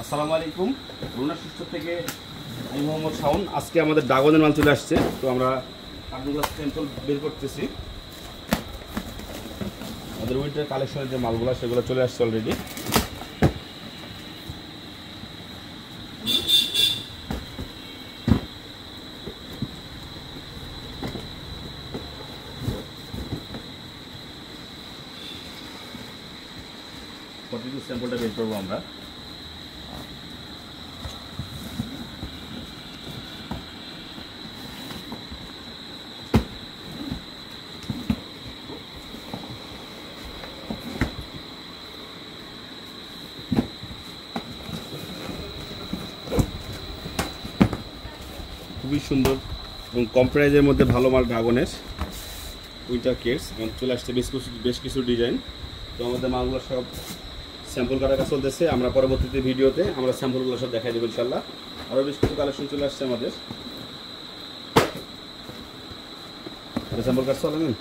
আসসালামু আলাইকুম। রুনা সুস্থ থেকে আমি মোহাম্মদ শাওন। আজকে আমাদের ড্রাগনের মাল চলে আসছে, তো আমরা কার্টুনগুলো স্যাম্পল বের করতেছি। আমাদের উইন্টার কালেকশনের যে মালগুলো সেগুলো চলে আসছে অলরেডি। প্রতিটি স্যাম্পলটা বের করবো আমরা। খুবই সুন্দর এবং কম প্রাইজের মধ্যে ভালো মাল ড্রাগনের উইন্টার কেটস এবং চলে আসছে বেশ কিছু ডিজাইন। তো আমাদের মালগুলো সব স্যাম্পল কাটার কাজ চলতেছে। আমরা পরবর্তীতে ভিডিওতে আমরা স্যাম্পলগুলো সব দেখাই দেবো ইনশাল্লাহ। আরও বেশ কিছু কালেকশন চলে আসছে আমাদের। স্যাম্পল কাজ চলেন।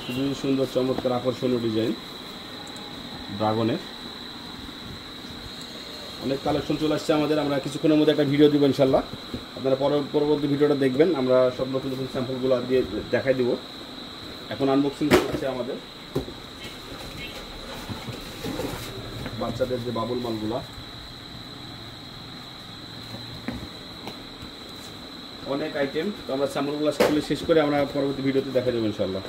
খুবই সুন্দর চমৎকার আকর্ষণীয় ডিজাইন ড্রাগনের অনেক কালেকশন চলে আসছে আমাদের। আমরা কিছুক্ষণের মধ্যে একটা ভিডিও দিব ইনশাল্লাহ, আপনারা পরবর্তী ভিডিওটা দেখবেন। আমরা সব নতুন নতুন স্যাম্পলগুলো দিয়ে দেখাই দিব। এখন আনবক্সিং হচ্ছে আমাদের বাচ্চাদের যে বাবুল মালগুলা, অনেক আইটেম। তো আমরা স্যাম্পলগুলো শেষ করে আমরা পরবর্তী ভিডিওতে দেখা দেবো ইনশাল্লাহ।